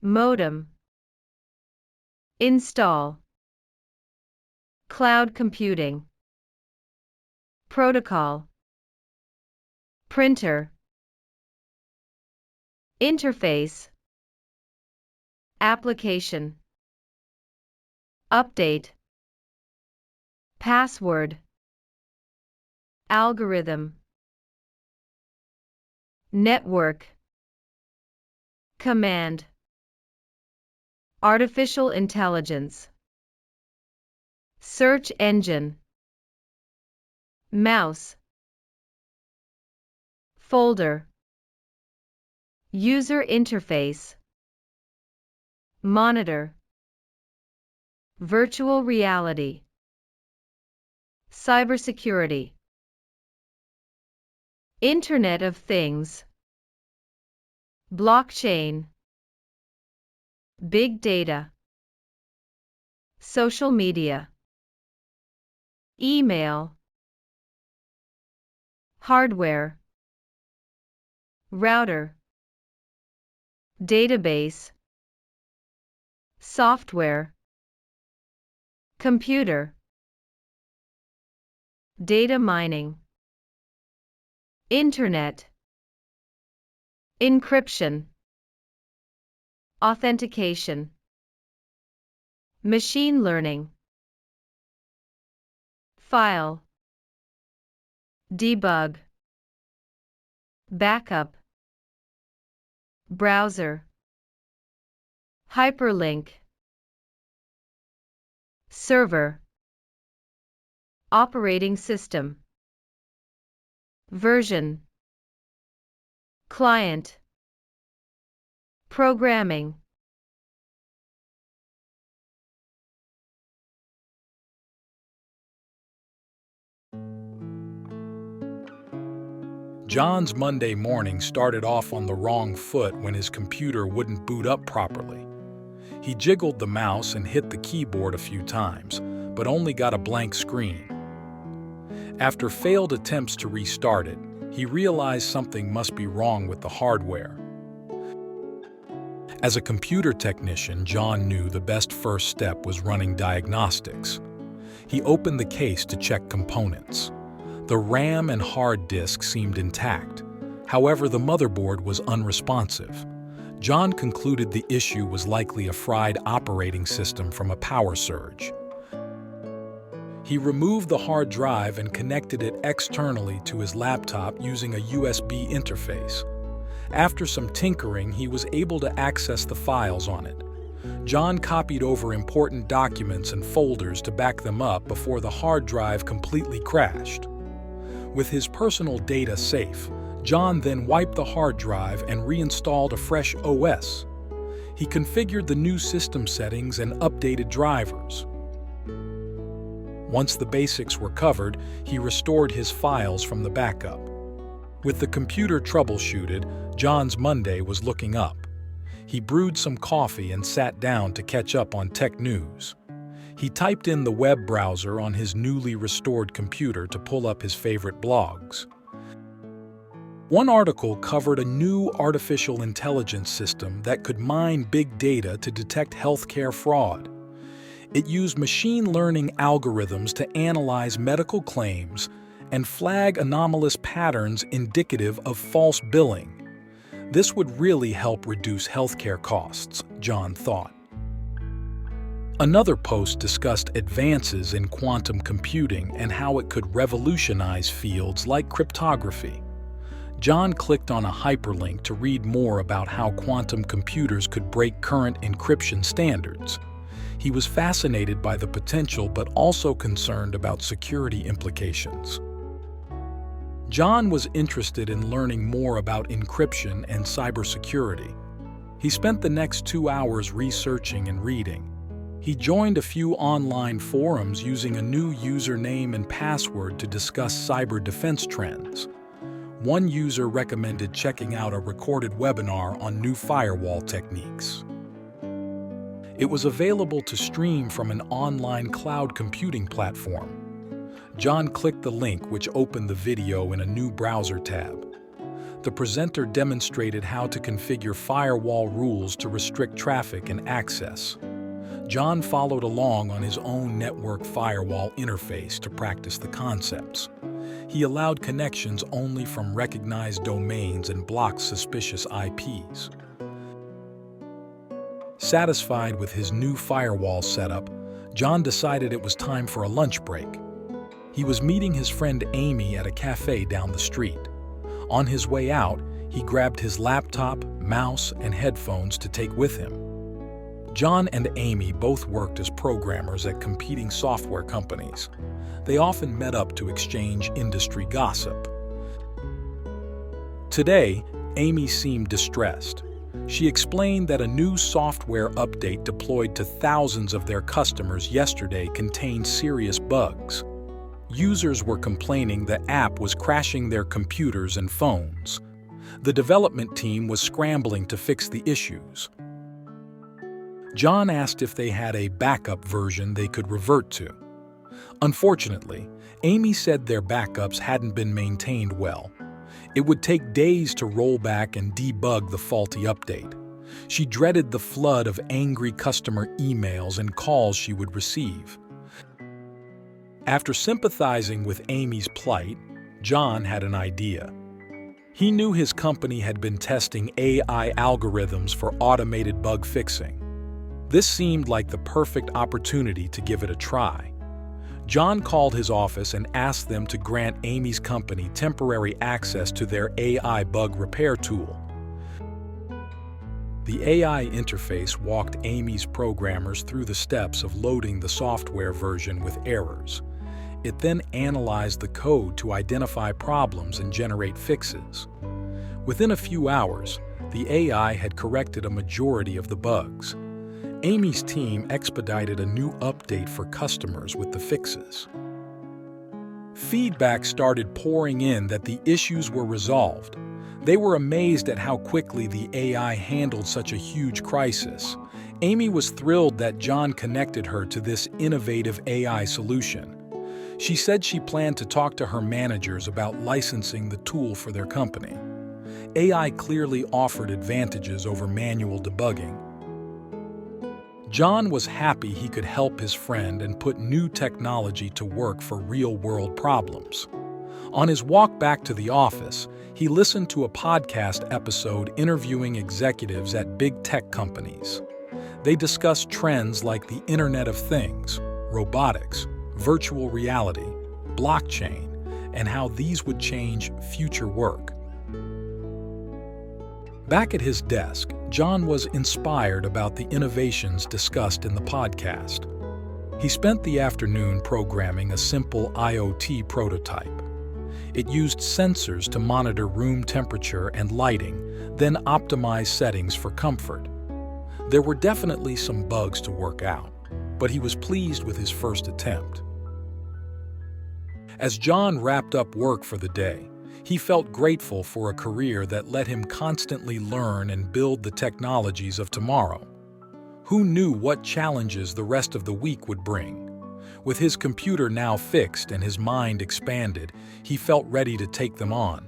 modem, install, cloud computing, protocol, printer, interface, application, update, password, algorithm, network, command, artificial intelligence, search engine, mouse, folder, user interface, monitor, virtual reality, cybersecurity, Internet of Things, blockchain, big data, social media, email, hardware, router, database, software, computer, data mining, internet, encryption, authentication, machine learning, file, debug, backup, browser, hyperlink, server, operating system, version, client, programming. John's Monday morning started off on the wrong foot when his computer wouldn't boot up properly. He jiggled the mouse and hit the keyboard a few times, but only got a blank screen. After failed attempts to restart it, he realized something must be wrong with the hardware. As a computer technician, John knew the best first step was running diagnostics. He opened the case to check components. The RAM and hard disk seemed intact. However, the motherboard was unresponsive. John concluded the issue was likely a fried operating system from a power surge. He removed the hard drive and connected it externally to his laptop using a USB interface. After some tinkering, he was able to access the files on it. John copied over important documents and folders to back them up before the hard drive completely crashed. With his personal data safe, John then wiped the hard drive and reinstalled a fresh OS. He configured the new system settings and updated drivers. Once the basics were covered, he restored his files from the backup. With the computer troubleshooted, John's Monday was looking up. He brewed some coffee and sat down to catch up on tech news. He typed in the web browser on his newly restored computer to pull up his favorite blogs. One article covered a new artificial intelligence system that could mine big data to detect healthcare fraud. It used machine learning algorithms to analyze medical claims and flag anomalous patterns indicative of false billing. This would really help reduce healthcare costs, John thought. Another post discussed advances in quantum computing and how it could revolutionize fields like cryptography. John clicked on a hyperlink to read more about how quantum computers could break current encryption standards. He was fascinated by the potential but also concerned about security implications. John was interested in learning more about encryption and cybersecurity. He spent the next 2 hours researching and reading. He joined a few online forums using a new username and password to discuss cyber defense trends. One user recommended checking out a recorded webinar on new firewall techniques. It was available to stream from an online cloud computing platform. John clicked the link, which opened the video in a new browser tab. the presenter demonstrated how to configure firewall rules to restrict traffic and access. John followed along on his own network firewall interface to practice the concepts. He allowed connections only from recognized domains and blocked suspicious IPs. Satisfied with his new firewall setup, John decided it was time for a lunch break. He was meeting his friend Amy at a cafe down the street. On his way out, he grabbed his laptop, mouse, and headphones to take with him. John and Amy both worked as programmers at competing software companies. They often met up to exchange industry gossip. Today, Amy seemed distressed. She explained that a new software update deployed to thousands of their customers yesterday contained serious bugs. Users were complaining the app was crashing their computers and phones. The development team was scrambling to fix the issues. John asked if they had a backup version they could revert to. Unfortunately, Amy said their backups hadn't been maintained well. It would take days to roll back and debug the faulty update. She dreaded the flood of angry customer emails and calls she would receive. After sympathizing with Amy's plight, John had an idea. He knew his company had been testing AI algorithms for automated bug fixing. This seemed like the perfect opportunity to give it a try. John called his office and asked them to grant Amy's company temporary access to their AI bug repair tool. The AI interface walked Amy's programmers through the steps of loading the software version with errors. It then analyzed the code to identify problems and generate fixes. Within a few hours, the AI had corrected a majority of the bugs. Amy's team expedited a new update for customers with the fixes. Feedback started pouring in that the issues were resolved. They were amazed at how quickly the AI handled such a huge crisis. Amy was thrilled that John connected her to this innovative AI solution. She said she planned to talk to her managers about licensing the tool for their company. AI clearly offered advantages over manual debugging. John was happy he could help his friend and put new technology to work for real-world problems. On his walk back to the office, he listened to a podcast episode interviewing executives at big tech companies. They discussed trends like the Internet of Things, robotics, virtual reality, blockchain, and how these would change future work. Back at his desk, John was inspired about the innovations discussed in the podcast. He spent the afternoon programming a simple IoT prototype. It used sensors to monitor room temperature and lighting, then optimize settings for comfort. There were definitely some bugs to work out, but he was pleased with his first attempt. As John wrapped up work for the day, he felt grateful for a career that let him constantly learn and build the technologies of tomorrow. Who knew what challenges the rest of the week would bring? With his computer now fixed and his mind expanded, he felt ready to take them on.